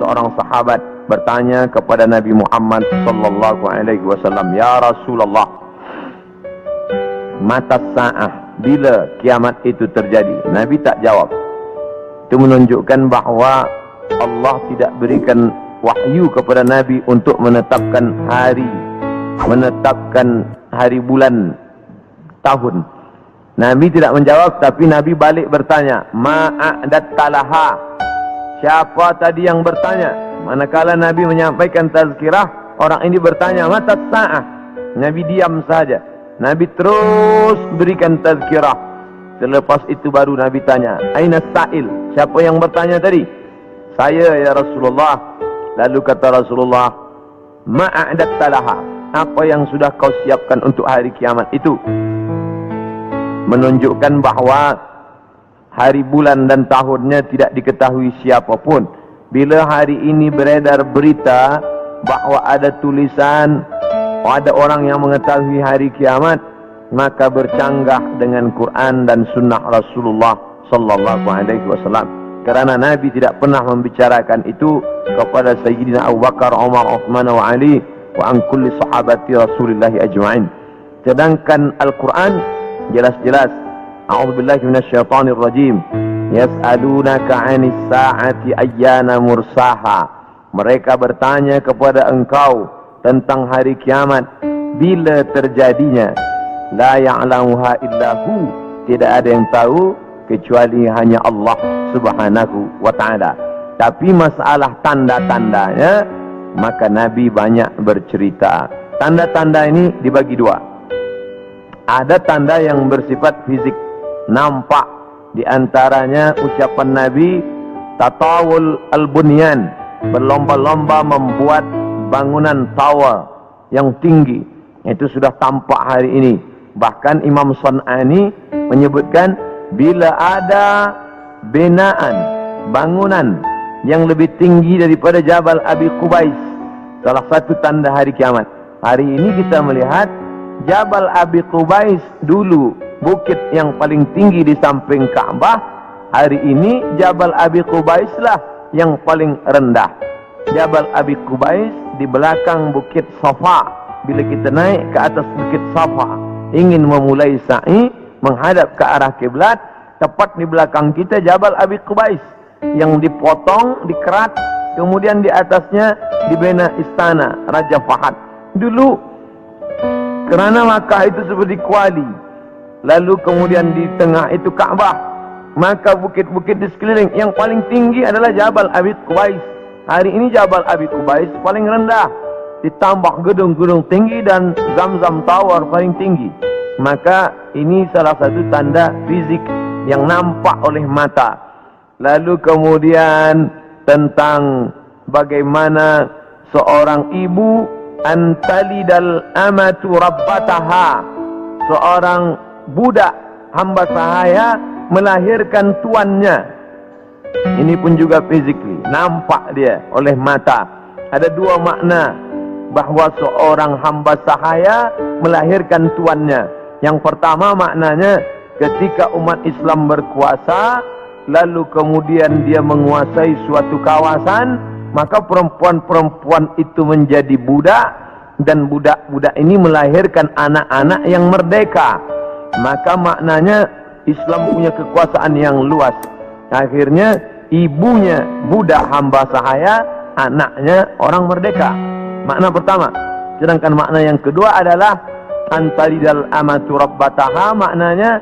seorang sahabat bertanya kepada Nabi Muhammad sallallahu alaihi wasallam, "Ya Rasulullah, mata sa'ah, bila kiamat itu terjadi?" Nabi tak jawab. Itu menunjukkan bahawa Allah tidak berikan wahyu kepada Nabi untuk menetapkan hari, bulan, tahun. Nabi tidak menjawab, tapi Nabi balik bertanya, "Ma'adattalaha?" Siapa tadi yang bertanya? Manakala Nabi menyampaikan tazkirah, orang ini bertanya, "Mata sa'ah?" Nabi diam saja. Nabi terus berikan tazkirah. Selepas itu baru Nabi tanya, "Aina sa'il?" Siapa yang bertanya tadi? "Saya ya Rasulullah." Lalu kata Rasulullah, "Ma'adattalaha?" Apa yang sudah kau siapkan untuk hari kiamat itu? Menunjukkan bahawa hari, bulan dan tahunnya tidak diketahui siapapun. Bila hari ini beredar berita bahawa ada tulisan, ada orang yang mengetahui hari kiamat, maka bercanggah dengan Quran dan sunnah Rasulullah sallallahu alaihi wasallam. Kerana Nabi tidak pernah membicarakan itu kepada Sayyidina Abu Bakar, Umar, Uthman wa Ali wa an kulli sahabati Rasulillah ajma'in. Sedangkan Al-Quran jelas-jelas, a'udzubillahi minasyaitonir rajim, yas'alunaka 'anis sa'ati ayyana mursaha. Mereka bertanya kepada engkau tentang hari kiamat, bila terjadinya. La ya'lamuha illahu, tidak ada yang tahu kecuali hanya Allah Subhanahu wa ta'ala. Tapi masalah tanda-tandanya, maka Nabi banyak bercerita. Tanda-tanda ini dibagi dua. Ada tanda yang bersifat fisik, nampak. Di antaranya ucapan Nabi, tatawul al-bunyan, berlomba-lomba membuat bangunan tower yang tinggi. Itu sudah tampak hari ini. Bahkan Imam San'ani menyebutkan, bila ada binaan, bangunan yang lebih tinggi daripada Jabal Abi Qubais, salah satu tanda hari kiamat. Hari ini kita melihat Jabal Abi Qubais dulu bukit yang paling tinggi di samping Ka'bah. Hari ini Jabal Abi Qubais lah yang paling rendah. Jabal Abi Qubais di belakang bukit Safa. Bila kita naik ke atas bukit Safa, ingin memulai sa'i menghadap ke arah kiblat, tepat di belakang kita Jabal Abi Qubais yang dipotong, dikerat, kemudian di atasnya dibina istana Raja Fahad. Dulu kerana Makkah itu seperti kuali, lalu kemudian di tengah itu Ka'bah, maka bukit-bukit di sekeliling yang paling tinggi adalah Jabal Abi Qubais. Hari ini Jabal Abi Qubais paling rendah, ditambah gedung-gedung tinggi dan Zamzam Tower paling tinggi. Maka ini salah satu tanda fisik yang nampak oleh mata. Lalu kemudian tentang bagaimana seorang ibu antalidal amatu rabbataha, seorang budak hamba sahaya melahirkan tuannya. Ini pun juga physically nampak dia oleh mata. Ada dua makna bahawa seorang hamba sahaya melahirkan tuannya. Yang pertama maknanya, ketika umat Islam berkuasa, lalu kemudian dia menguasai suatu kawasan, maka perempuan-perempuan itu menjadi budak, dan budak-budak ini melahirkan anak-anak yang merdeka. Maka maknanya Islam punya kekuasaan yang luas. Akhirnya ibunya budak hamba sahaya, anaknya orang merdeka. Makna pertama. Sedangkan makna yang kedua adalah antalidal amatu rabbataha, maknanya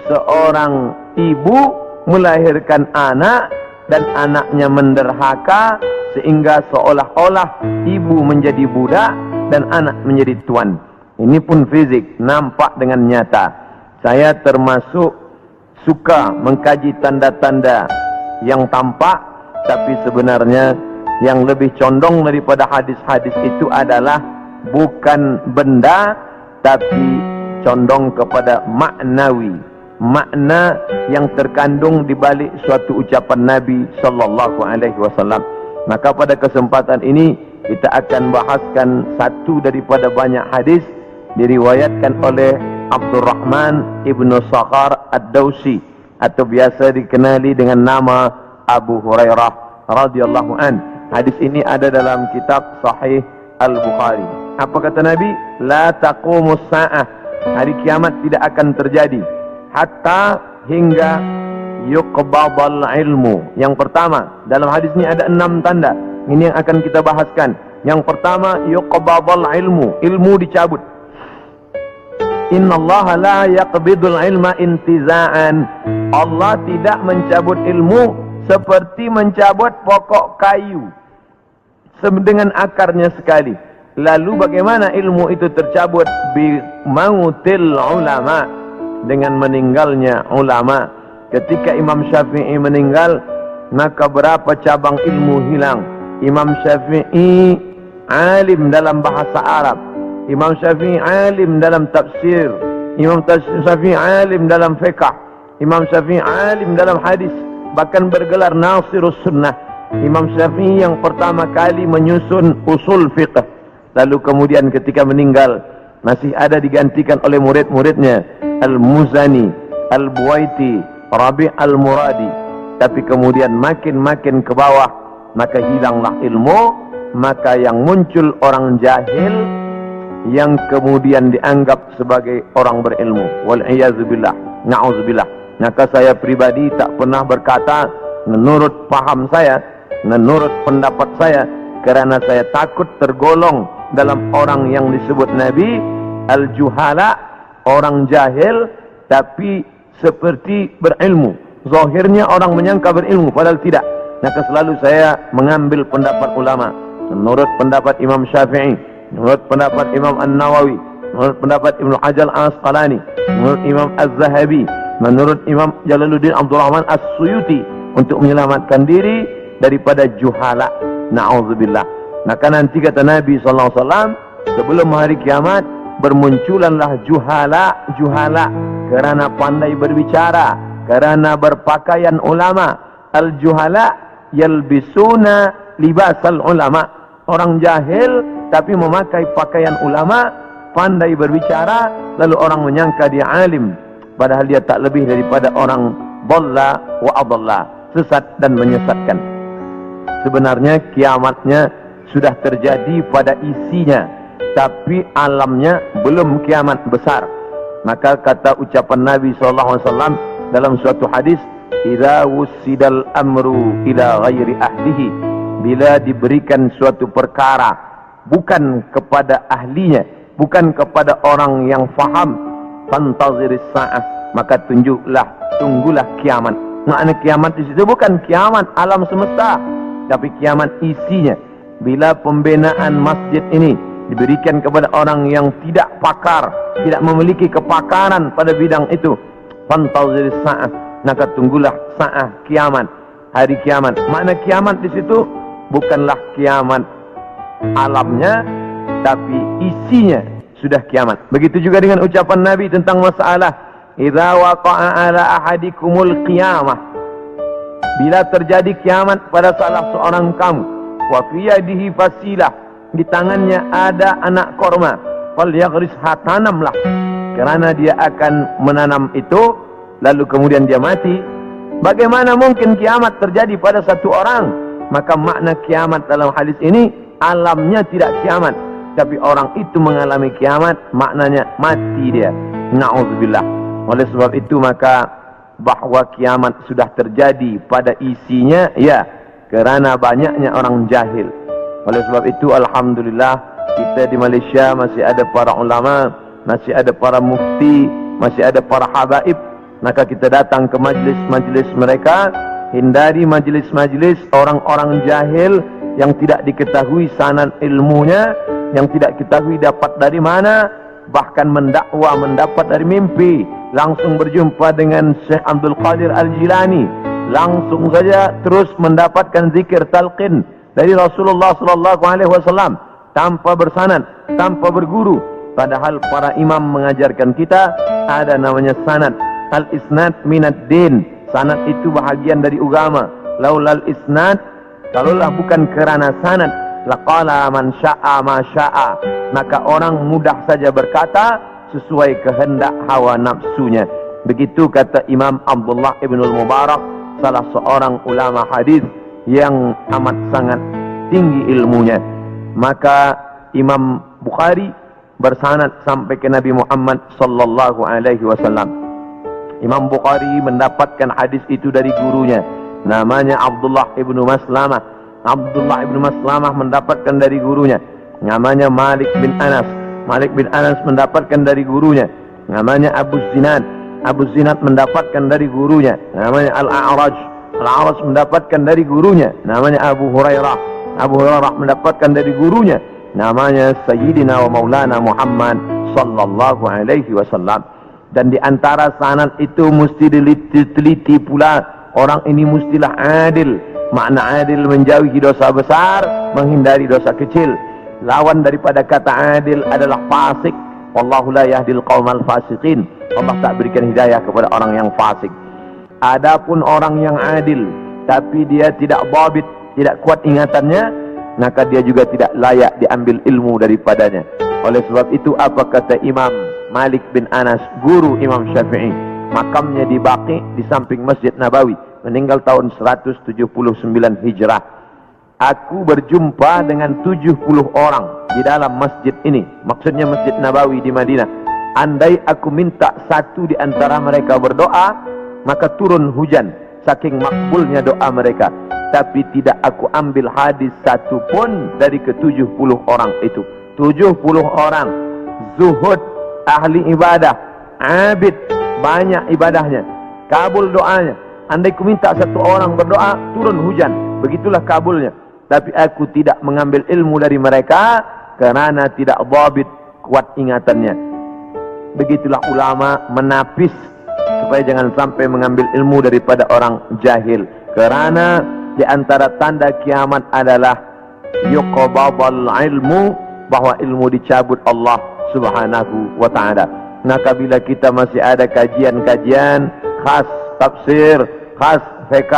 seorang ibu melahirkan anak dan anaknya menderhaka, sehingga seolah-olah ibu menjadi budak dan anak menjadi tuan. Ini pun fisik, nampak dengan nyata. Saya termasuk suka mengkaji tanda-tanda yang tampak, tapi sebenarnya yang lebih condong daripada hadis-hadis itu adalah bukan benda, tapi condong kepada maknawi, makna yang terkandung di balik suatu ucapan Nabi sallallahu alaihi wasallam. Maka pada kesempatan ini kita akan bahaskan satu daripada banyak hadis diriwayatkan oleh Abdurrahman ibnu Sakhar Ad-Dawsi, atau biasa dikenali dengan nama Abu Hurairah radhiyallahu an. Hadis ini ada dalam kitab Sahih Al-Bukhari. Apa kata Nabi? La taqumus sa'ah. Hari kiamat tidak akan terjadi hatta hingga yuqbadal ilmu. Yang pertama, dalam hadis ini ada 6 tanda. Ini yang akan kita bahaskan. Yang pertama, yuqbadal ilmu. Ilmu dicabut. Innallaha la yaqbidul ilma intiza'an. Allah tidak mencabut ilmu seperti mencabut pokok kayu dengan akarnya sekali. Lalu bagaimana ilmu itu tercabut? Bi mautil ulama, dengan meninggalnya ulama. Ketika Imam Syafi'i meninggal, maka berapa cabang ilmu hilang. Imam Syafi'i alim dalam bahasa Arab, Imam Syafi'i alim dalam tafsir, Imam Syafi'i alim dalam fiqh, Imam Syafi'i alim dalam hadis, bahkan bergelar Nasirus Sunnah. Imam Syafi'i yang pertama kali menyusun usul fiqh. Lalu kemudian ketika meninggal, masih ada digantikan oleh murid-muridnya, Al-Muzani, Al-Buwaiti, Rabi' Al-Muradi. Tapi kemudian makin ke bawah, maka hilanglah ilmu. Maka yang muncul orang jahil yang kemudian dianggap sebagai orang berilmu. Wal'iyazubillah, na'udzubillah. Maka saya pribadi tak pernah berkata menurut paham saya, menurut pendapat saya, karena saya takut tergolong dalam orang yang disebut Nabi al-juhala, orang jahil tapi seperti berilmu. Zahirnya orang menyangka berilmu padahal tidak. Maka selalu saya mengambil pendapat ulama. Menurut pendapat Imam Syafi'i, menurut pendapat Imam An-Nawawi, menurut pendapat Ibnu Hajar Al-Asqalani, menurut Imam Az-Zahabi, menurut Imam Jalaluddin Abdul Rahman As-Suyuti, untuk menyelamatkan diri daripada juhala. Na'udzubillah. Maka nanti kata Nabi SAW, sebelum hari kiamat bermunculanlah juhala kerana pandai berbicara, kerana berpakaian ulama. Al-juhala yalbisuna libasal ulama. Orang jahil tapi memakai pakaian ulama, pandai berbicara, lalu orang menyangka dia alim, padahal dia tak lebih daripada orang dhalla wa adalla, sesat dan menyesatkan. Sebenarnya kiamatnya sudah terjadi pada isinya, tapi alamnya belum kiamat besar. Maka kata ucapan Nabi SAW dalam suatu hadis, idza wussidal amru ila ghairi ahlihi, bila diberikan suatu perkara bukan kepada ahlinya, bukan kepada orang yang faham, fantaziris sa'ah, maka tunggulah kiamat. Makna kiamat di situ bukan kiamat alam semesta, tapi kiamat isinya. Bila pembinaan masjid ini diberikan kepada orang yang tidak pakar, tidak memiliki kepakaran pada bidang itu, fantaziris sa'ah, maka tunggulah sa'ah, kiamat, hari kiamat. Makna kiamat di situ bukanlah kiamat alamnya, tapi isinya sudah kiamat. Begitu juga dengan ucapan Nabi tentang masalah idza waqa'a ala ahadikumul qiyamah, bila terjadi kiamat pada salah seorang kamu, wa fi yadihi fasilah, di tangannya ada anak korma, falyaghrisha, tanamlah, kerana dia akan menanam itu, lalu kemudian dia mati. Bagaimana mungkin kiamat terjadi pada satu orang? Maka makna kiamat dalam hadis ini, alamnya tidak kiamat, tapi orang itu mengalami kiamat, maknanya mati dia. Na'udzubillah. Oleh sebab itu maka bahwa kiamat sudah terjadi pada isinya, ya, kerana banyaknya orang jahil. Oleh sebab itu alhamdulillah kita di Malaysia masih ada para ulama, masih ada para mufti, masih ada para habaib. Maka kita datang ke majlis-majlis mereka. Hindari majlis-majlis orang-orang jahil yang tidak diketahui sanad ilmunya, yang tidak diketahui dapat dari mana, bahkan mendakwa mendapat dari mimpi. Langsung berjumpa dengan Syekh Abdul Qadir Al-Jilani, langsung saja terus mendapatkan zikir talqin dari Rasulullah SAW tanpa bersanad, tanpa berguru. Padahal para imam mengajarkan kita ada namanya sanad. Al-isnad minad din. Sanad itu bahagian dari agama. Laulal isnad, kalaulah bukan kerana sanad, laqala man sya'a ma sya'a, maka orang mudah saja berkata sesuai kehendak hawa nafsunya. Begitu kata Imam Abdullah ibn al-Mubarak, salah seorang ulama hadis yang amat sangat tinggi ilmunya. Maka Imam Bukhari bersanad sampai ke Nabi Muhammad sallallahu alaihi wasallam. Imam Bukhari mendapatkan hadis itu dari gurunya, namanya Abdullah ibnu Maslamah. Abdullah ibnu Maslamah mendapatkan dari gurunya, namanya Malik bin Anas. Malik bin Anas mendapatkan dari gurunya, namanya Abu Zinad. Abu Zinad mendapatkan dari gurunya, namanya Al-A'raj. Al-A'raj mendapatkan dari gurunya, namanya Abu Hurairah. Abu Hurairah mendapatkan dari gurunya, namanya Sayyidina wa Maulana Muhammad sallallahu alaihi wasallam. Dan di antara sanad itu mesti diteliti pula, orang ini mestilah adil. Makna adil menjauhi dosa besar, menghindari dosa kecil. Lawan daripada kata adil adalah fasik. Wallahu la yahdil qaumal fasiqin. Allah tak berikan hidayah kepada orang yang fasik. Adapun orang yang adil tapi dia tidak dhabit, tidak kuat ingatannya, maka dia juga tidak layak diambil ilmu daripadanya. Oleh sebab itu apa kata Imam Malik bin Anas, guru Imam Syafi'i? Makamnya di Baqi di samping Masjid Nabawi, meninggal tahun 179 Hijrah. Aku berjumpa dengan 70 orang di dalam masjid ini, maksudnya Masjid Nabawi di Madinah. Andai aku minta satu di antara mereka berdoa, maka turun hujan, saking makbulnya doa mereka. Tapi tidak aku ambil hadis satu pun dari ke-70 orang itu. 70 orang zuhud, ahli ibadah, abid, banyak ibadahnya, kabul doanya. Andai ku minta satu orang berdoa, turun hujan, begitulah kabulnya. Tapi aku tidak mengambil ilmu dari mereka karena tidak dhabit, kuat ingatannya. Begitulah ulama menapis supaya jangan sampai mengambil ilmu daripada orang jahil. Karena di antara tanda kiamat adalah yuqbadul ilmu, bahwa ilmu dicabut Allah Subhanahu wa ta'ala. Maka bila kita masih ada kajian-kajian khas tafsir, khas fiqh,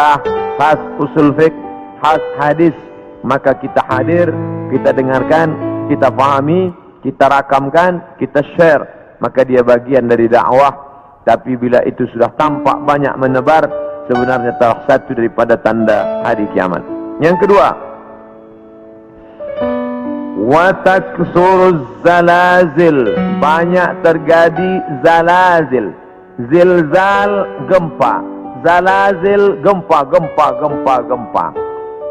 khas usul fiqh, khas hadis, maka kita hadir, kita dengarkan, kita pahami, kita rakamkan, kita share, maka dia bagian dari dakwah. Tapi bila itu sudah tampak banyak menebar, sebenarnya salah satu daripada tanda hari kiamat. Yang kedua, wa taksuruz zalazil, banyak terjadi zalazil. Zilzal, gempa. Zalazil, gempa.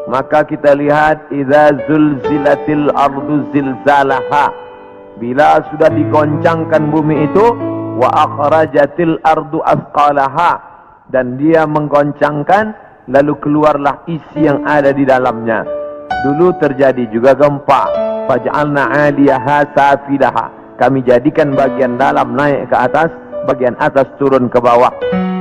Maka kita lihat, idza zulzilatil ardu zilzalaha, bila sudah digoncangkan bumi itu, wa akhrajatil ardu athqalaha, dan dia menggoncangkan, lalu keluarlah isi yang ada di dalamnya. Dulu terjadi juga gempa, faj'alna 'aliyaha safilaha, kami jadikan bagian dalam naik ke atas, bagian atas turun ke bawah.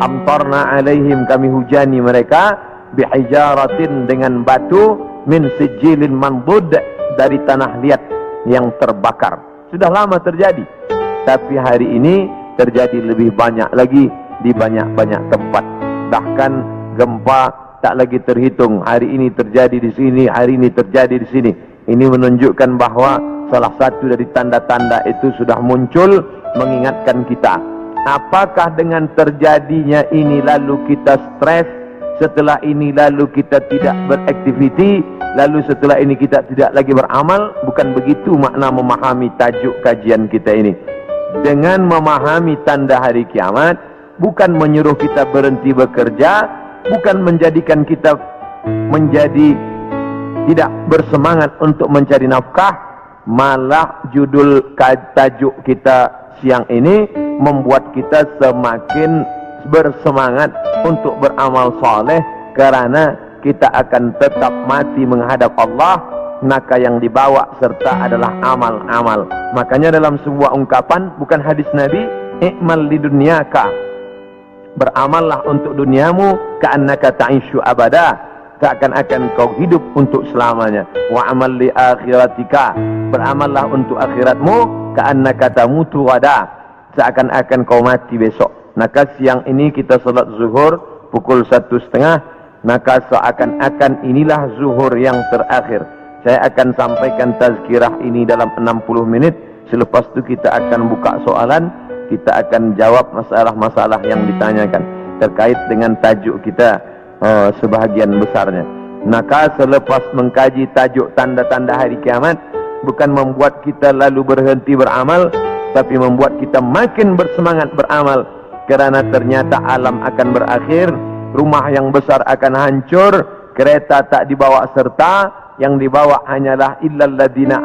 Amtarna 'alaihim, kami hujani mereka, bihijaratin, dengan batu, min sijilin mandud, dari tanah liat yang terbakar. Sudah lama terjadi, tapi hari ini terjadi lebih banyak lagi di banyak-banyak tempat. Bahkan gempa tak lagi terhitung. Hari ini terjadi di sini, hari ini terjadi di sini. Ini menunjukkan bahwa salah satu dari tanda-tanda itu sudah muncul, mengingatkan kita. Apakah dengan terjadinya ini lalu kita stres, setelah ini lalu kita tidak beraktiviti, lalu setelah ini kita tidak lagi beramal? Bukan begitu makna memahami tajuk kajian kita ini. Dengan memahami tanda hari kiamat, bukan menyuruh kita berhenti bekerja, bukan menjadikan kita menjadi tidak bersemangat untuk mencari nafkah, malah judul tajuk kita siang ini membuat kita semakin bersemangat untuk beramal soleh, karena kita akan tetap mati menghadap Allah. Maka yang dibawa serta adalah amal-amal. Makanya dalam sebuah ungkapan, bukan hadis Nabi, i'mal lidunyaka, beramallah untuk duniamu, ka'annaka ta'ishu abada, seakan-akan kau hidup untuk selamanya. Wa amal li akhiratika, beramallah untuk akhiratmu, ka'annaka tamutu wada, seakan-akan kau mati besok. Maka siang ini kita salat zuhur pukul 1:30, maka seakan-akan inilah zuhur yang terakhir. Saya akan sampaikan tazkirah ini dalam 60 menit. Selepas itu kita akan buka soalan, kita akan jawab masalah-masalah yang ditanyakan terkait dengan tajuk kita sebahagian besarnya. Maka selepas mengkaji tajuk tanda-tanda hari kiamat, bukan membuat kita lalu berhenti beramal, tapi membuat kita makin bersemangat beramal. Kerana ternyata alam akan berakhir, rumah yang besar akan hancur, kereta tak dibawa serta, yang dibawa hanyalah illal ladina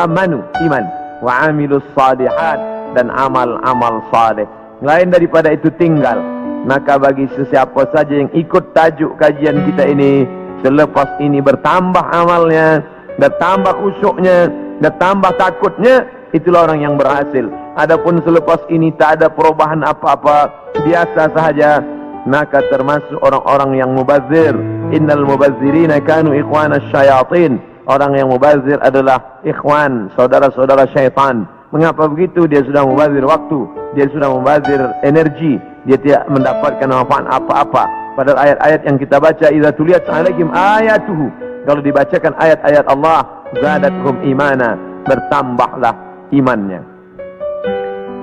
amanu, iman, wa amilus salihat, dan amal-amal saleh. Lain daripada itu tinggal. Maka bagi sesiapa saja yang ikut tajuk kajian kita ini, selepas ini bertambah amalnya, bertambah khusyuknya, bertambah takutnya, itulah orang yang berhasil. Adapun selepas ini tak ada perubahan apa-apa, biasa sahaja, maka termasuk orang-orang yang mubazir. Innal mubazzirina kanu ikhwana syayatin. Orang yang mubazir adalah ikhwan, saudara-saudara syaitan. Mengapa begitu? Dia sudah mubazir waktu, dia sudah mubazir energi, dia tidak mendapatkan manfaat apa-apa. Padahal ayat-ayat yang kita baca, idza tuliyat alaihim ayatuhu, kalau dibacakan ayat-ayat Allah, zadathum imana, bertambahlah imannya.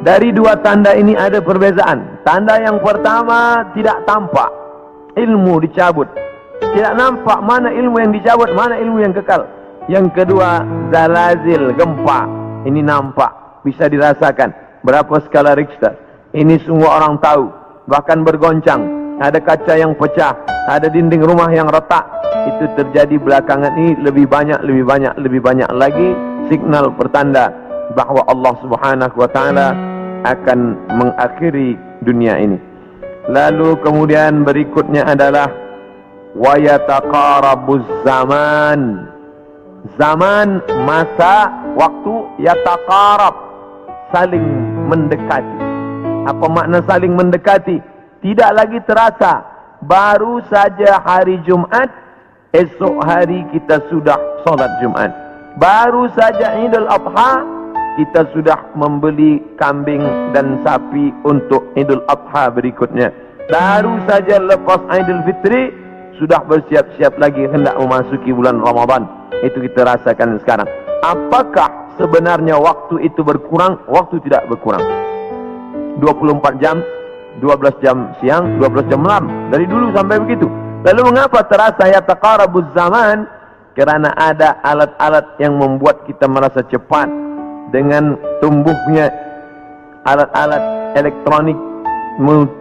Dari dua tanda ini ada perbezaan. Tanda yang pertama tidak tampak, ilmu dicabut. Tidak nampak mana ilmu yang dicabut, mana ilmu yang kekal. Yang kedua, zalazil, gempa. Ini nampak, bisa dirasakan. Berapa skala Richter? Ini semua orang tahu. Bahkan bergoncang. Ada kaca yang pecah, ada dinding rumah yang retak. Itu terjadi belakangan ini lebih banyak lagi signal pertanda bahwa Allah Subhanahu wa taala akan mengakhiri dunia ini. Lalu kemudian berikutnya adalah wa yataqarabuz zaman. Zaman, masa, waktu, yataqarab, saling mendekati. Apa makna saling mendekati? Tidak lagi terasa. Baru saja hari Jumat, esok hari kita sudah solat Jumat. Baru saja Idul Adha, kita sudah membeli kambing dan sapi untuk Idul Adha berikutnya. Baru saja lepas Idul Fitri, sudah bersiap-siap lagi hendak memasuki bulan Ramadan. Itu kita rasakan sekarang. Apakah sebenarnya waktu itu berkurang? Waktu tidak berkurang. 24 jam, 12 jam siang, 12 jam malam. Dari dulu sampai begitu. Lalu mengapa terasa yataqarabuz zaman? Kerana ada alat-alat yang membuat kita merasa cepat. Dengan tumbuhnya alat-alat elektronik,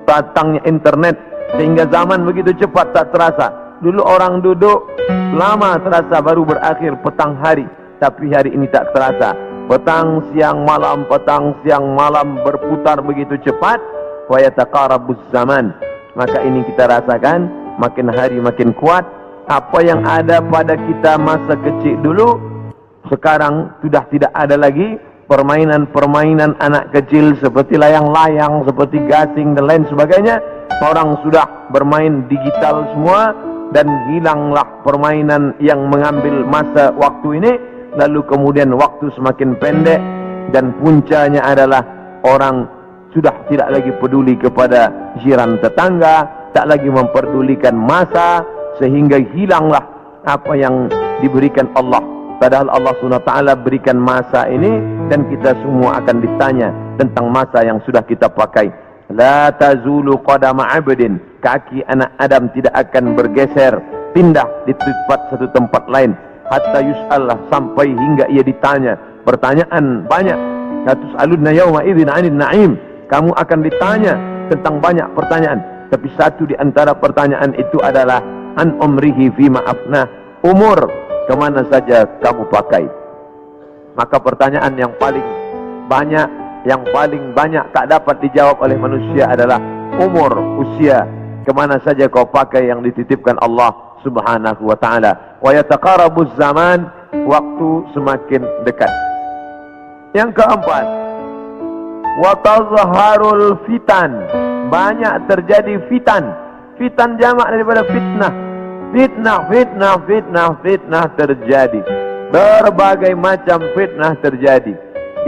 datangnya internet, sehingga zaman begitu cepat tak terasa. Dulu orang duduk lama terasa, baru berakhir petang hari. Tapi hari ini tak terasa. Petang, siang, malam, petang, siang, malam berputar begitu cepat. Wa yataqarabuz zaman. Maka ini kita rasakan, makin hari makin kuat. Apa yang ada pada kita masa kecil dulu, sekarang sudah tidak ada lagi. Permainan-permainan anak kecil seperti layang-layang, seperti gasing dan lain sebagainya. Orang sudah bermain digital semua, dan hilanglah permainan yang mengambil masa waktu ini. Lalu kemudian waktu semakin pendek, dan puncanya adalah orang sudah tidak lagi peduli kepada jiran tetangga, tak lagi memperdulikan masa, sehingga hilanglah apa yang diberikan Allah. Padahal Allah SWT berikan masa ini, dan kita semua akan ditanya tentang masa yang sudah kita pakai. La tazulu qadama 'abdin, kaki anak Adam tidak akan bergeser, pindah di satu tempat lain, hatta yus'al, sampai hingga ia ditanya. Pertanyaan banyak. La tus'alunna yawma idzin 'anil na'im. Kamu akan ditanya tentang banyak pertanyaan, tapi satu di antara pertanyaan itu adalah an umrihi fima afnah, umur kemana saja kamu pakai. Maka pertanyaan yang paling banyak tak dapat dijawab oleh manusia adalah umur, usia, kemana saja kau pakai yang dititipkan Allah Subhanahu wa ta'ala. Wa yataqarabuz zaman, waktu semakin dekat. Yang keempat, wa tazharul fitan, banyak terjadi fitan. Fitan jamak daripada fitnah. Fitnah terjadi. Berbagai macam fitnah terjadi.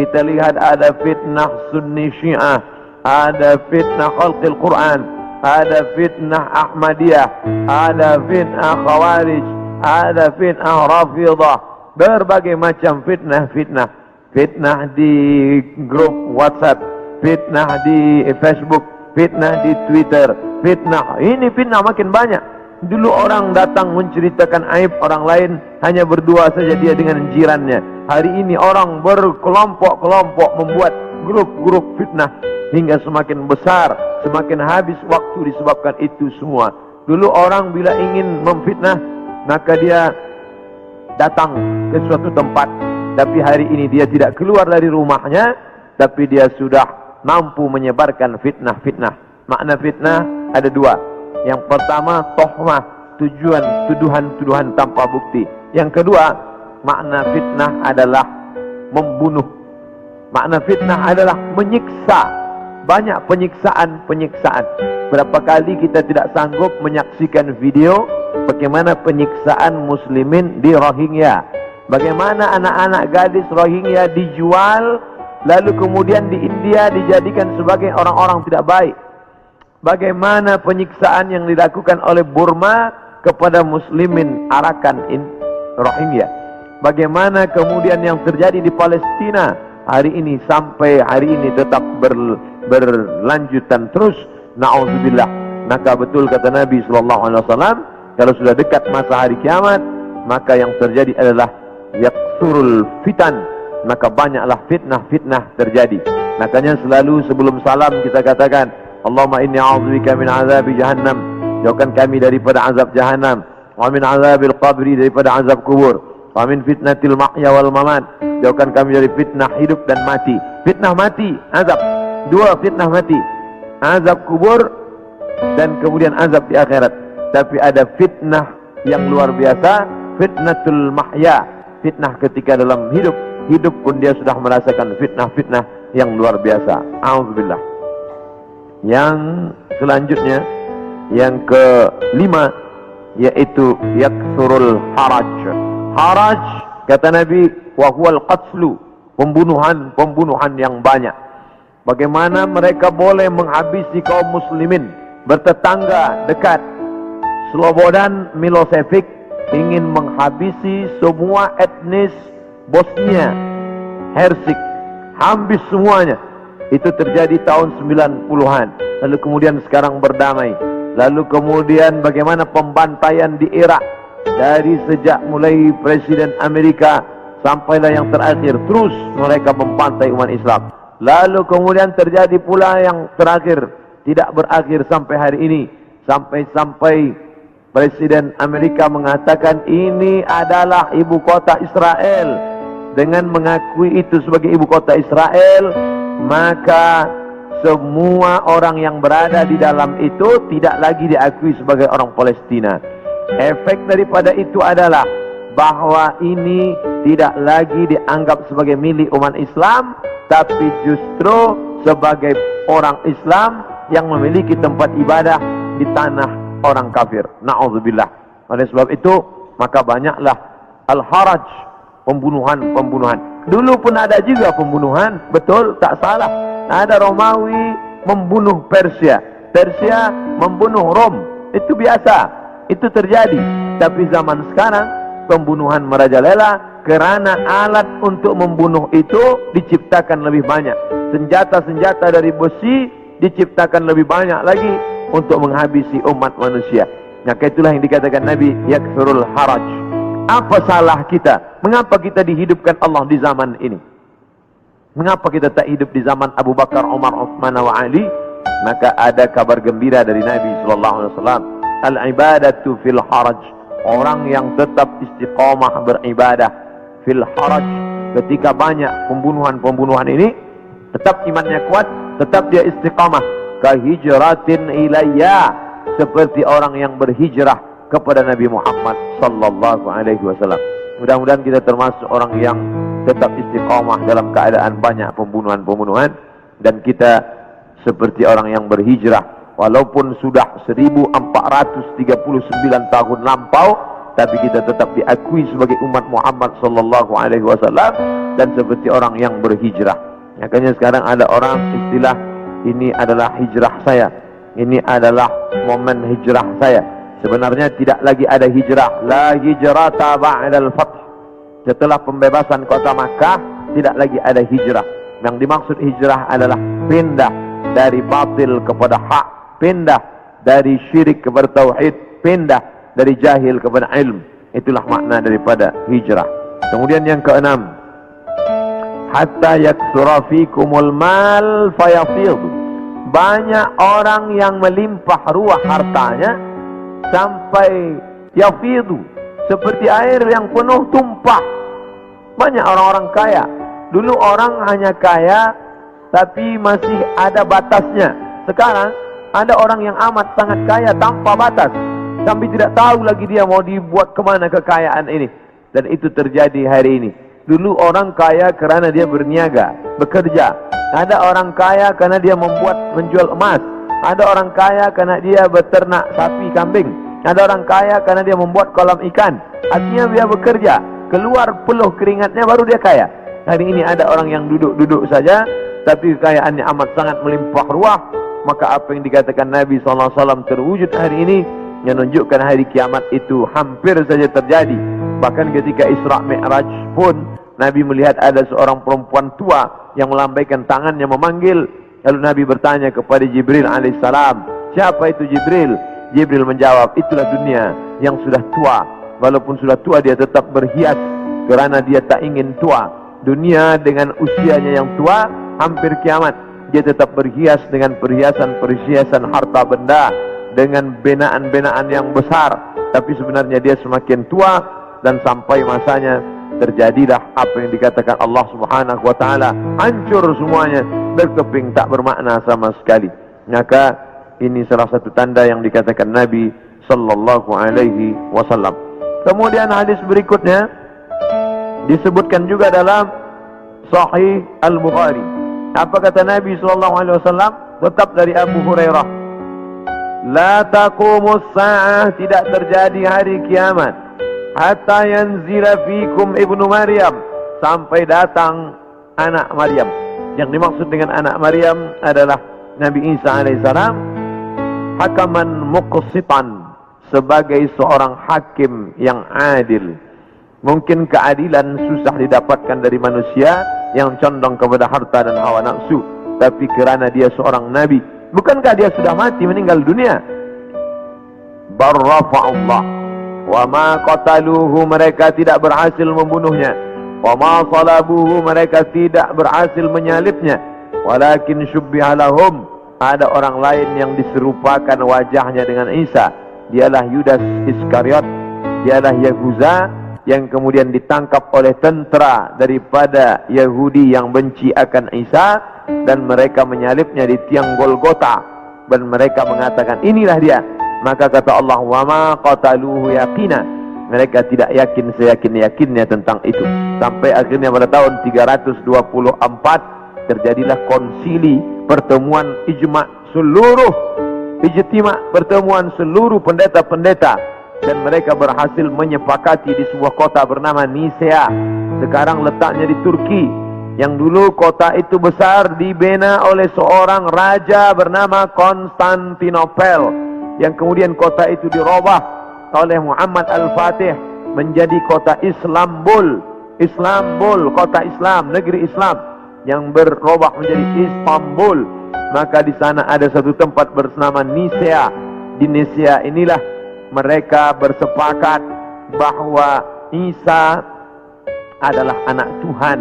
Kita lihat ada fitnah Sunni Syiah, ada fitnah khalqil Quran, ada fitnah Ahmadiyah, ada fitnah Khawarij, ada fitnah Rafidah. Berbagai macam fitnah. Fitnah di grup WhatsApp, fitnah di Facebook, fitnah di Twitter, fitnah. Ini fitnah makin banyak. Dulu orang datang menceritakan aib orang lain, hanya berdua saja dia dengan jirannya. Hari ini orang berkelompok-kelompok membuat grup-grup fitnah, hingga semakin besar, semakin habis waktu disebabkan itu semua. Dulu orang bila ingin memfitnah, maka dia datang ke suatu tempat. Tapi hari ini dia tidak keluar dari rumahnya, tapi dia sudah mampu menyebarkan fitnah-fitnah. Makna fitnah ada dua. Yang pertama, tohmah, tuduhan-tuduhan tanpa bukti. Yang kedua, makna fitnah adalah membunuh. Makna fitnah adalah menyiksa. Banyak penyiksaan. Berapa kali kita tidak sanggup menyaksikan video bagaimana penyiksaan muslimin di Rohingya. Bagaimana anak-anak gadis Rohingya dijual, lalu kemudian di India dijadikan sebagai orang-orang tidak baik. Bagaimana penyiksaan yang dilakukan oleh Burma kepada muslimin Arakan Rohingya. Bagaimana kemudian yang terjadi di Palestina hari ini sampai hari ini tetap berlanjutan terus. Na'udzubillah. Maka betul kata Nabi SAW, kalau sudah dekat masa hari kiamat, maka yang terjadi adalah yaksurul fitan, maka banyaklah fitnah-fitnah terjadi. Makanya selalu sebelum salam kita katakan, Allahumma inni a'udzubika min azabi jahannam, jauhkan kami daripada azab jahannam, wa min azabil qabri, daripada azab kubur, wa min fitnatil mahya wal mamat, jauhkan kami dari fitnah hidup dan mati. Fitnah mati, azab. Dua fitnah mati, azab kubur dan kemudian azab di akhirat. Tapi ada fitnah yang luar biasa, fitnatul mahya, fitnah ketika dalam hidup pun dia sudah merasakan fitnah-fitnah yang luar biasa. A'udzubillah. Yang selanjutnya, yang kelima, yaitu yaksurul haraj. Haraj, kata Nabi, wa huwal qatslu, pembunuhan yang banyak. Bagaimana mereka boleh menghabisi kaum muslimin bertetangga dekat. Slobodan Milosevic ingin menghabisi semua etnis Bosnia Hersek, habis semuanya. Itu terjadi tahun 90-an. Lalu kemudian sekarang berdamai. Lalu kemudian bagaimana pembantaian di Irak, dari sejak mulai Presiden Amerika sampailah yang terakhir, terus mereka membantai umat Islam. Lalu kemudian terjadi pula yang terakhir, tidak berakhir sampai hari ini, sampai Presiden Amerika mengatakan ini adalah ibu kota Israel. Dengan mengakui itu sebagai ibu kota Israel, maka semua orang yang berada di dalam itu tidak lagi diakui sebagai orang Palestina. Efek daripada itu adalah bahwa ini tidak lagi dianggap sebagai milik umat Islam, tapi justru sebagai orang Islam yang memiliki tempat ibadah di tanah orang kafir. Na'udzubillah. Oleh sebab itu, maka banyaklah al-haraj, pembunuhan. Dulu pun ada juga pembunuhan, betul, tak salah. Ada Romawi membunuh Persia, Persia membunuh Rom, itu biasa, itu terjadi. Tapi zaman sekarang pembunuhan merajalela karena alat untuk membunuh itu diciptakan lebih banyak. Senjata-senjata dari besi diciptakan lebih banyak lagi untuk menghabisi umat manusia. Maka itulah yang dikatakan Nabi, yaksurul haraj. Apa salah kita? Mengapa kita dihidupkan Allah di zaman ini? Mengapa kita tak hidup di zaman Abu Bakar, Umar, Uthman wa Ali? Maka ada kabar gembira dari Nabi SAW. Al-ibadatu fil haraj. Orang yang tetap istiqamah beribadah fil haraj, ketika banyak pembunuhan ini, tetap imannya kuat, tetap dia istiqamah. Kahijratin ilayya, seperti orang yang berhijrah kepada Nabi Muhammad sallallahu alaihi wasallam. Mudah-mudahan kita termasuk orang yang tetap istiqamah dalam keadaan banyak pembunuhan, dan kita seperti orang yang berhijrah. Walaupun sudah 1439 tahun lampau, tapi kita tetap diakui sebagai umat Muhammad sallallahu alaihi wasallam dan seperti orang yang berhijrah. Makanya sekarang ada orang istilah, ini adalah hijrah saya, ini adalah momen hijrah saya. Sebenarnya tidak lagi ada hijrah. La hijrata ba'dal fath. Setelah pembebasan kota Makkah, tidak lagi ada hijrah. Yang dimaksud hijrah adalah pindah dari batil kepada hak, pindah dari syirik kepada tauhid, pindah dari jahil kepada ilmu. Itulah makna daripada hijrah. Kemudian yang keenam, hatta yaksura fikumul mal fayafidhu. Banyak orang yang melimpah ruah hartanya sampai yafidhu, seperti air yang penuh tumpah. Banyak orang-orang kaya. Dulu orang hanya kaya tapi masih ada batasnya. Sekarang ada orang yang amat sangat kaya tanpa batas, sampai tidak tahu lagi dia mau dibuat kemana kekayaan ini. Dan itu terjadi hari ini. Dulu orang kaya karena dia berniaga, bekerja. Ada orang kaya karena dia menjual emas. Ada orang kaya karena dia beternak sapi, kambing. Ada orang kaya karena dia membuat kolam ikan. Artinya dia bekerja, keluar peluh keringatnya baru dia kaya. Hari ini ada orang yang duduk-duduk saja, tapi kekayaannya amat sangat melimpah ruah. Maka apa yang dikatakan Nabi SAW terwujud hari ini, yang menunjukkan hari kiamat itu hampir saja terjadi. Bahkan ketika Isra Mi'raj pun Nabi melihat ada seorang perempuan tua yang melambaikan tangannya memanggil. Lalu Nabi bertanya kepada Jibril alaihissalam, siapa itu Jibril? Jibril menjawab, itulah dunia yang sudah tua. Walaupun sudah tua dia tetap berhias kerana dia tak ingin tua. Dunia dengan usianya yang tua, hampir kiamat, dia tetap berhias dengan perhiasan-perhiasan harta benda, dengan benaan-benaan yang besar. Tapi sebenarnya dia semakin tua, dan sampai masanya terjadilah apa yang dikatakan Allah Subhanahu wa taala, hancur semuanya, berkeping tak bermakna sama sekali. Maka ini salah satu tanda yang dikatakan Nabi sallallahu alaihi wasallam. Kemudian hadis berikutnya disebutkan juga dalam Sahih Al-Bukhari. Apa kata Nabi sallallahu alaihi wasallam? Tetap dari Abu Hurairah, la taqumus sa'ah, tidak terjadi hari kiamat hatta yanzila fikum ibnu Maryam, sampai datang anak Maryam. Yang dimaksud dengan anak Maryam adalah Nabi Isa alaihissalam, hakaman muqsitan, sebagai seorang hakim yang adil. Mungkin keadilan susah didapatkan dari manusia yang condong kepada harta dan hawa nafsu, tapi kerana dia seorang nabi, bukankah dia sudah mati, meninggal dunia? Barrafa'ullah wa ma qataluhu, mereka tidak berhasil membunuhnya. Wa ma salabuhu, mereka tidak berhasil menyalibnya. Walakin syubbiha lahum, ada orang lain yang diserupakan wajahnya dengan Isa. Dialah Yudas Iskariot, dialah Yahuza, yang kemudian ditangkap oleh tentera daripada Yahudi yang benci akan Isa, dan mereka menyalibnya di tiang Golgota, dan mereka mengatakan inilah dia. Maka kata Allah, wa ma qataluhu yaqina, mereka tidak yakin seyakin-yakinnya tentang itu. Sampai akhirnya pada tahun 324 terjadilah konsili, pertemuan pertemuan seluruh pendeta-pendeta, dan mereka berhasil menyepakati di sebuah kota bernama Nisea. Sekarang letaknya di Turki. Yang dulu kota itu besar, dibina oleh seorang raja bernama Konstantinopel, yang kemudian kota itu dirubah oleh Muhammad Al-Fatih menjadi kota Islambul. Islambul, kota Islam, negeri Islam, yang berubah menjadi Istanbul. Maka di sana ada satu tempat bernama Nisea. Di Nisea inilah mereka bersepakat bahwa Isa adalah anak Tuhan,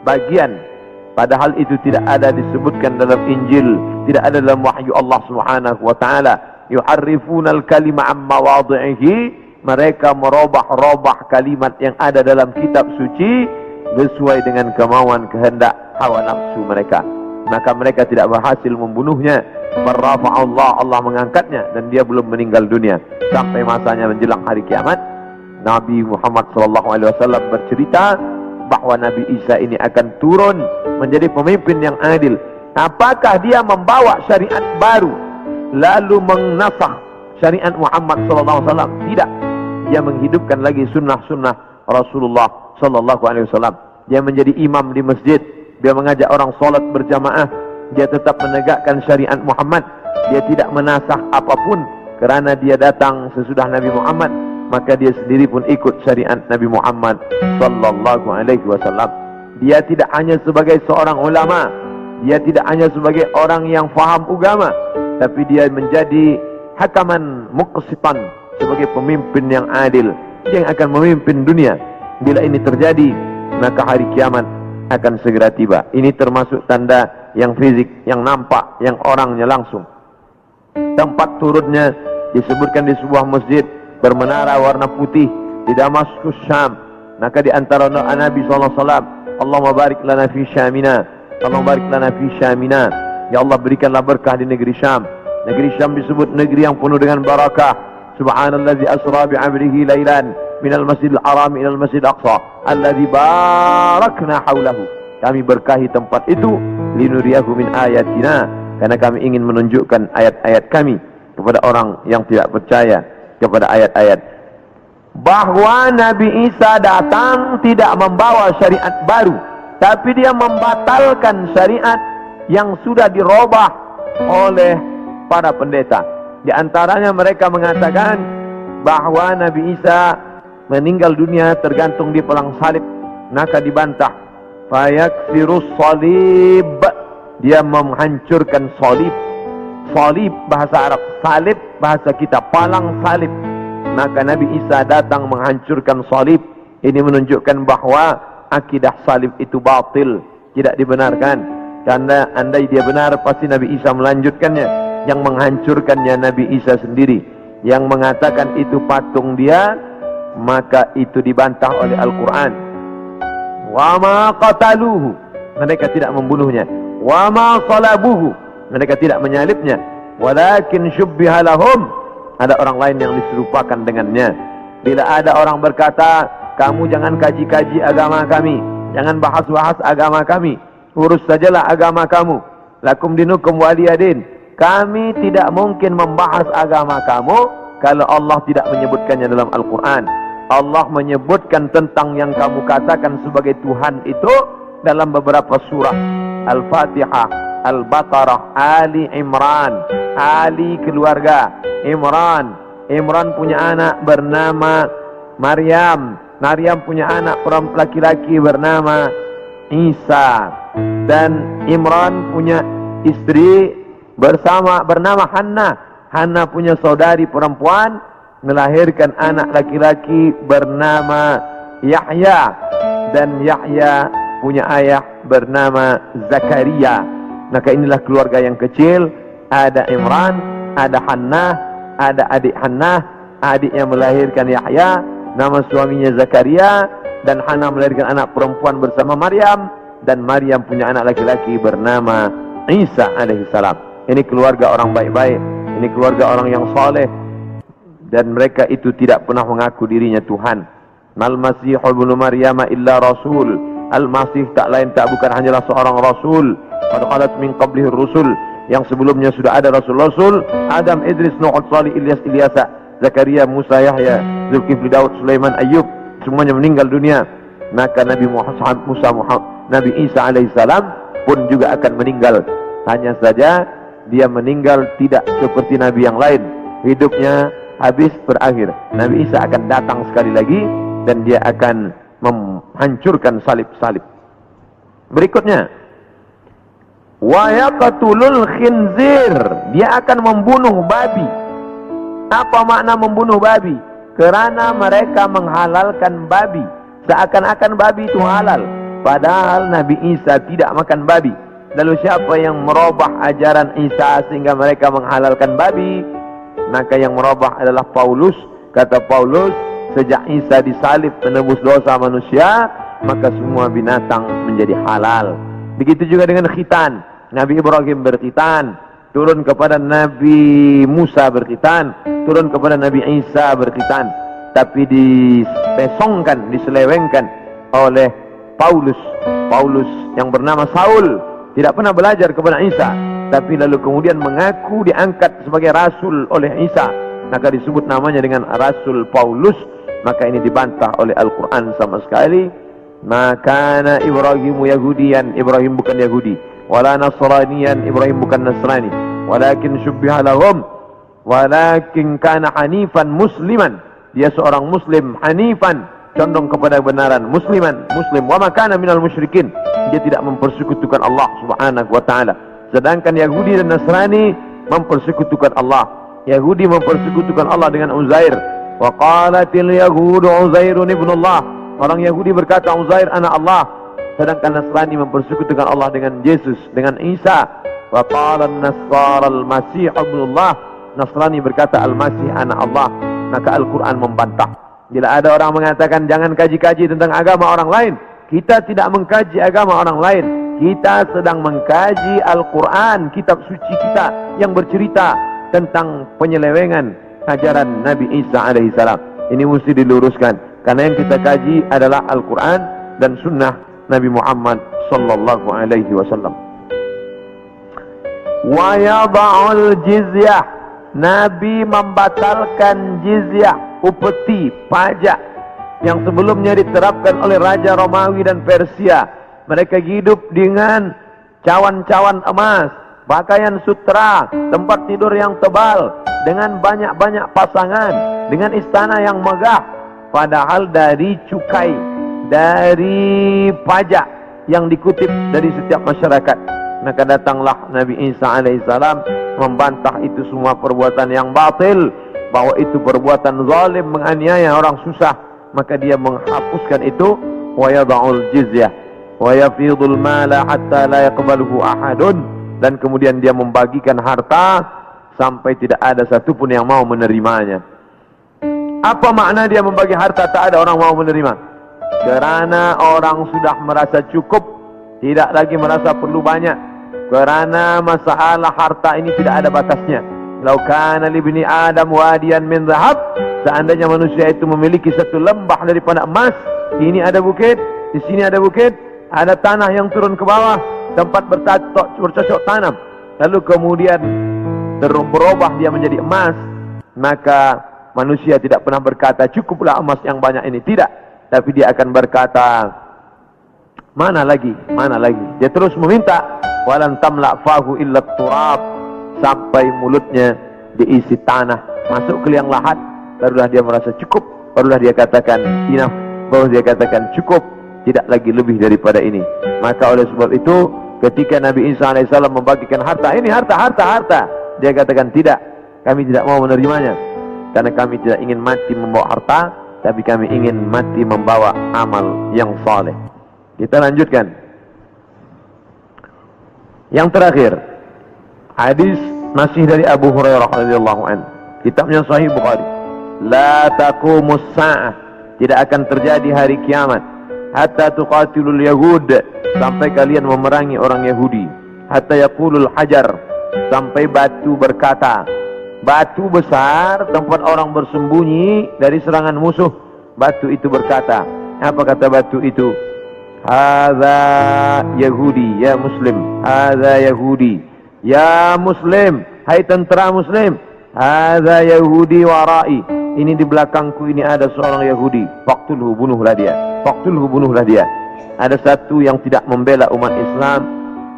bagian. Padahal itu tidak ada disebutkan dalam Injil, tidak ada dalam wahyu Allah Subhanahu wa taala. Yuharrifunal kalima amma wadhihi, mereka merubah-rubah kalimat yang ada dalam kitab suci sesuai dengan kemauan kehendak hawa nafsu mereka. Maka mereka tidak berhasil membunuhnya. Barrafa'ullah, Allah mengangkatnya, dan dia belum meninggal dunia sampai masanya menjelang hari kiamat. Nabi Muhammad SAW bercerita bahwa Nabi Isa ini akan turun menjadi pemimpin yang adil. Apakah dia membawa syariat baru lalu menasakh syariat Muhammad SAW? Tidak. Dia menghidupkan lagi sunnah-sunnah Rasulullah SAW. Dia menjadi imam di masjid. Dia mengajak orang solat berjamaah. Dia tetap menegakkan syariat Muhammad. Dia tidak menasakh apapun, kerana dia datang sesudah Nabi Muhammad. Maka dia sendiri pun ikut syariat Nabi Muhammad SAW. Dia tidak hanya sebagai seorang ulama, dia tidak hanya sebagai orang yang faham agama, tapi dia menjadi hakaman muqsitan, sebagai pemimpin yang adil, yang akan memimpin dunia. Bila ini terjadi, maka hari kiamat akan segera tiba. Ini termasuk tanda yang fisik, yang nampak, yang orangnya langsung. Tempat turunnya disebutkan di sebuah masjid bermenara warna putih di Damaskus, Syam. Maka di antara doa Nabi SAW, Allahumma barik lana fi Syamina, Allahumma barik lana fi Syamina. Ya Allah, berikanlah berkah di negeri Syam. Negeri Syam disebut negeri yang penuh dengan barakah. Subhanallazi asra bi'amrihi lailan minal masjidil haram ilal masjidil aqsa alladzi barakna haulahu. Kami berkahi tempat itu linuriyahu min ayatina, karena kami ingin menunjukkan ayat-ayat kami kepada orang yang tidak percaya kepada ayat-ayat. Bahwa Nabi Isa datang tidak membawa syariat baru, tapi dia membatalkan syariat yang sudah dirubah oleh para pendeta. Di antaranya mereka mengatakan bahwa Nabi Isa meninggal dunia tergantung di pelang salib. Maka dibantah, fayaksirus salib, dia menghancurkan salib. Salib bahasa Arab, salib bahasa kita, palang salib. Maka Nabi Isa datang menghancurkan salib. Ini menunjukkan bahwa akidah salib itu batil, tidak dibenarkan. Karena andai dia benar, pasti Nabi Isa melanjutkannya. Yang menghancurkannya Nabi Isa sendiri. Yang mengatakan itu patung dia, maka itu dibantah oleh Al-Quran. Wa ma qataluhu, mereka tidak membunuhnya. Wa ma salabuhu, mereka tidak menyalibnya. Walakin syubbiha lahum, ada orang lain yang diserupakan dengannya. Bila ada orang berkata, kamu jangan kaji-kaji agama kami, jangan bahas-bahas agama kami, urus sajalah agama kamu. Lakum dinukum waliyadin. Kami tidak mungkin membahas agama kamu kalau Allah tidak menyebutkannya dalam Al-Quran. Allah menyebutkan tentang yang kamu katakan sebagai Tuhan itu dalam beberapa surah. Al-Fatihah, Al-Baqarah, Ali Imran. Ali keluarga, Imran. Imran punya anak bernama Maryam. Maryam punya anak perempuan laki-laki bernama Isa. Dan Imran punya istri bernama Hannah. Hannah punya saudari perempuan, melahirkan anak laki-laki bernama Yahya. Dan Yahya punya ayah bernama Zakaria. Maka inilah keluarga yang kecil. Ada Imran, ada Hannah, ada adik Hannah, adik yang melahirkan Yahya, nama suaminya Zakaria. Dan Hannah melahirkan anak perempuan bersama Maryam. Dan Maryam punya anak laki-laki bernama Isa alaihissalam. Ini keluarga orang baik-baik, ini keluarga orang yang saleh, dan mereka itu tidak pernah mengaku dirinya Tuhan. Mal Masih ibnu Maryam illa rasul. Al-Masih tak lain tak bukan hanyalah seorang rasul. Qad khalat min qablihi rusul, yang sebelumnya sudah ada rasul-rasul. Adam, Idris, Nuh, Salih, Ilyas, Ilyasa, Zakaria, Musa, Yahya, Zulkifli, Daud, Sulaiman, Ayub, semuanya meninggal dunia. Maka Nabi Nabi Isa alaihissalam pun juga akan meninggal. Hanya saja dia meninggal tidak seperti Nabi yang lain. Hidupnya habis, berakhir. Nabi Isa akan datang sekali lagi dan dia akan menghancurkan salib-salib. Berikutnya, wa yaqtulul khinzir, dia akan membunuh babi. Apa makna membunuh babi? Kerana mereka menghalalkan babi, seakan-akan babi itu halal, padahal Nabi Isa tidak makan babi. Lalu siapa yang merubah ajaran Isa sehingga mereka menghalalkan babi? Maka yang merubah adalah Paulus. Kata Paulus, sejak Isa disalib menebus dosa manusia, maka semua binatang menjadi halal. Begitu juga dengan khitan. Nabi Ibrahim berkhitan, turun kepada Nabi Musa berkhitan, turun kepada Nabi Isa berkhitan. Tapi dipesongkan, diselewengkan oleh Paulus. Paulus yang bernama Saul tidak pernah belajar kepada Isa, tapi lalu kemudian mengaku diangkat sebagai rasul oleh Isa, maka disebut namanya dengan Rasul Paulus. Maka ini dibantah oleh Al-Quran sama sekali. Maka Ibrahimu Yahudian, Ibrahim bukan Yahudi. Wala Nasranian, Ibrahim bukan Nasrani. Walakin syubbiha lahum, walakin kana hanifan musliman, dia seorang muslim, hanifan, condong kepada kebenaran, musliman, muslim. Wa ma kana minal musyrikin, dia tidak mempersekutukan Allah subhanahu wa ta'ala. Sedangkan Yahudi dan Nasrani mempersekutukan Allah. Yahudi mempersekutukan Allah dengan Uzair. Wa qalatil yahudu Uzairun ibnullah. Orang Yahudi berkata Uzair anak Allah. Sedangkan Nasrani mempersekutukan Allah dengan Yesus, dengan Isa. Wa qala an-nasara al-masih ibnullah. Nasrani berkata Al-Masih anak Allah. Maka Al-Quran membantah. Bila ada orang mengatakan jangan kaji-kaji tentang agama orang lain, kita tidak mengkaji agama orang lain. Kita sedang mengkaji Al-Quran, kitab suci kita yang bercerita tentang penyelewengan ajaran Nabi Isa alaihissalam. Ini mesti diluruskan, karena yang kita kaji adalah Al-Quran dan Sunnah Nabi Muhammad sallallahu alaihi wasallam. Wa yada'ul jizyah. Nabi membatalkan jizyah, upeti, pajak yang sebelumnya diterapkan oleh Raja Romawi dan Persia. Mereka hidup dengan cawan-cawan emas, pakaian sutra, tempat tidur yang tebal, dengan banyak-banyak pasangan, dengan istana yang megah. Padahal dari cukai, dari pajak yang dikutip dari setiap masyarakat. Maka datanglah Nabi Isa alaihissalam membantah itu semua perbuatan yang batil, bahwa itu perbuatan zalim, menganiaya orang susah. Maka dia menghapuskan itu. Wa yada'ul jizyah wa yafidul mala hatta la yaqbaluhu ahadun. Dan kemudian dia membagikan harta sampai tidak ada satupun yang mau menerimanya. Apa makna dia membagi harta tak ada orang mau menerima? Karena orang sudah merasa cukup, tidak lagi merasa perlu banyak. Karena masalah harta ini tidak ada batasnya. Lau kana libni Adam wadiyan min dhahab. Seandainya manusia itu memiliki satu lembah daripada emas, ini ada bukit, di sini ada bukit, ada tanah yang turun ke bawah, tempat bercocok tanam. Lalu kemudian berubah dia menjadi emas, maka manusia tidak pernah berkata cukuplah emas yang banyak ini, tidak. Tapi dia akan berkata mana lagi, mana lagi. Dia terus meminta. Walan tamla fahu illa turab. Sampai mulutnya diisi tanah, masuk ke liang lahat. Barulah dia merasa cukup, barulah dia katakan enough, baru dia katakan cukup, tidak lagi lebih daripada ini. Maka oleh sebab itu ketika Nabi Isa alaihissalam membagikan harta, ini harta, dia katakan tidak, kami tidak mau menerimanya, karena kami tidak ingin mati membawa harta, tapi kami ingin mati membawa amal yang saleh. Kita lanjutkan. Yang terakhir, hadis masih dari Abu Hurairah radhiyallahu anhu. Kitabnya Sahih Bukhari. La taqumus sa'ah. Tidak akan terjadi hari kiamat hatta tuqatilul yahud, sampai kalian memerangi orang Yahudi. Hatta yaqulul hajar, sampai batu berkata. Batu besar, tempat orang bersembunyi dari serangan musuh. Batu itu berkata, apa kata batu itu? Hadza Yahudi, ya Muslim. Hadza Yahudi, ya Muslim. Hai tentara Muslim. Hadza Yahudi warai. Ini di belakangku ini ada seorang Yahudi. Faqtulhu, bunuhlah dia. Faqtulhu, bunuhlah dia. Ada satu yang tidak membela umat Islam,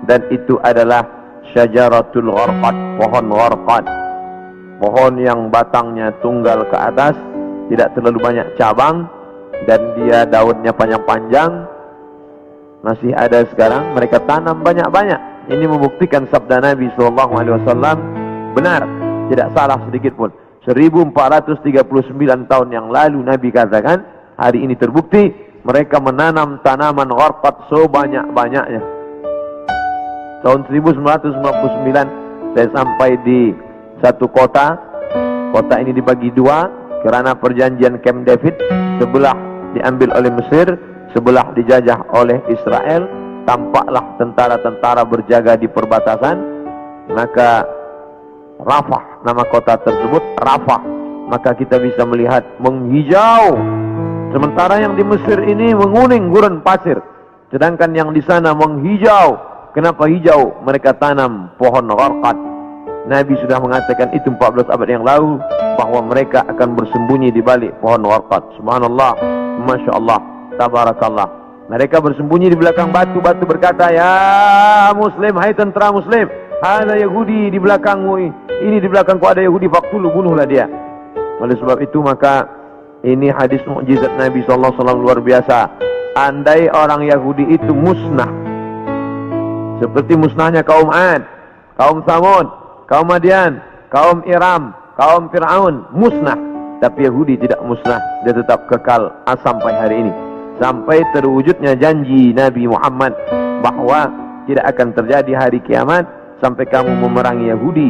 dan itu adalah syajaratul gharqad, pohon gharqad. Pohon yang batangnya tunggal ke atas, tidak terlalu banyak cabang, dan dia daunnya panjang-panjang. Masih ada sekarang, mereka tanam banyak-banyak. Ini membuktikan sabda Nabi SAW benar, tidak salah sedikit pun. 1439 tahun yang lalu Nabi katakan, hari ini terbukti mereka menanam tanaman gharqad sebanyak-banyaknya. Tahun 1999 saya sampai di satu kota. Kota ini dibagi dua karena perjanjian Camp David. Sebelah diambil oleh Mesir, sebelah dijajah oleh Israel. Tampaklah tentara-tentara berjaga di perbatasan. Maka Rafah, nama kota tersebut Rafah. Maka kita bisa melihat menghijau. Sementara yang di Mesir ini menguning gurun pasir, sedangkan yang di sana menghijau. Kenapa hijau? Mereka tanam pohon gharqad. Nabi sudah mengatakan itu 14 abad yang lalu, bahwa mereka akan bersembunyi di balik pohon gharqad. Subhanallah, Masya Allah, Tabarakallah. Mereka bersembunyi di belakang batu. Batu berkata, ya Muslim, hai tentara Muslim, ada Yahudi di belakangmu. Ini di belakangku ada Yahudi, faqtulu, bunuhlah dia. Oleh sebab itu maka ini hadis mukjizat Nabi SAW luar biasa. Andai orang Yahudi itu musnah, seperti musnahnya kaum Ad, kaum Tsamud, kaum Madian, kaum Iram, kaum Fir'aun musnah, tapi Yahudi tidak musnah, dia tetap kekal sampai hari ini, sampai terwujudnya janji Nabi Muhammad bahwa tidak akan terjadi hari kiamat sampai kamu memerangi Yahudi.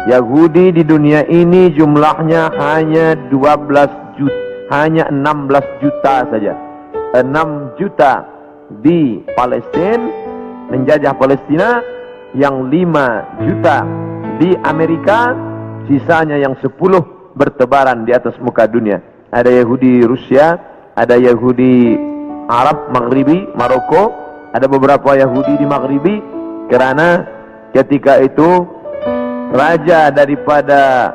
Yahudi di dunia ini jumlahnya hanya 16 juta saja. 6 juta di Palestina, menjajah Palestina, yang 5 juta di Amerika, sisanya yang 10 bertebaran di atas muka dunia. Ada Yahudi Rusia, ada Yahudi Arab Maghribi, Maroko, ada beberapa Yahudi di Maghribi, karena ketika itu raja daripada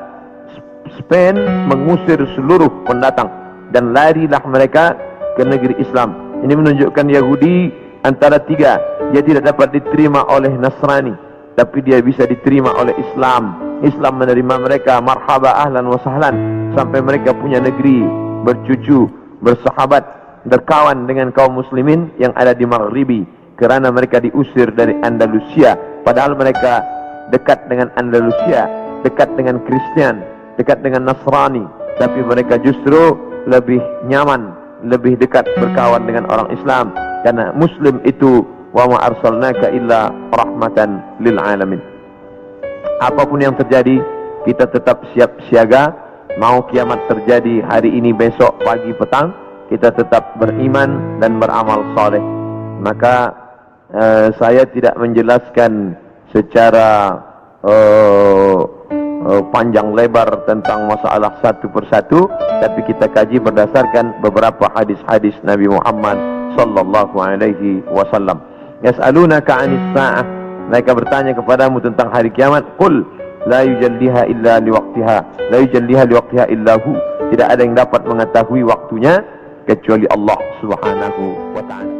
Spain mengusir seluruh pendatang dan larilah mereka ke negeri Islam. Ini menunjukkan Yahudi antara tiga, dia tidak dapat diterima oleh Nasrani, tapi dia bisa diterima oleh Islam. Islam menerima mereka, marhaba ahlan wa sahlan, sampai mereka punya negeri, bercucu, bersahabat, berkawan dengan kaum muslimin yang ada di Maghribi, kerana mereka diusir dari Andalusia, padahal mereka dekat dengan Andalusia, dekat dengan Kristian, dekat dengan Nasrani, tapi mereka justru lebih nyaman, lebih dekat berkawan dengan orang Islam, karena Muslim itu wa ma arsalnaka illa rahmatan lil alamin. Apapun yang terjadi, kita tetap siap siaga. Mau kiamat terjadi hari ini, besok, pagi, petang, kita tetap beriman dan beramal soleh. Maka saya tidak menjelaskan secara panjang lebar tentang masalah satu persatu, tapi kita kaji berdasarkan beberapa hadis-hadis Nabi Muhammad sallallahu alaihi wasallam. Yas'alunaka 'anis sa'ah, mereka bertanya kepadamu tentang hari kiamat. Qul la yujalliha illa liwaqtiha, la yujalliha liwaqtiha illa hu, tidak ada yang dapat mengetahui waktunya kecuali Allah Subhanahu wa ta'ala.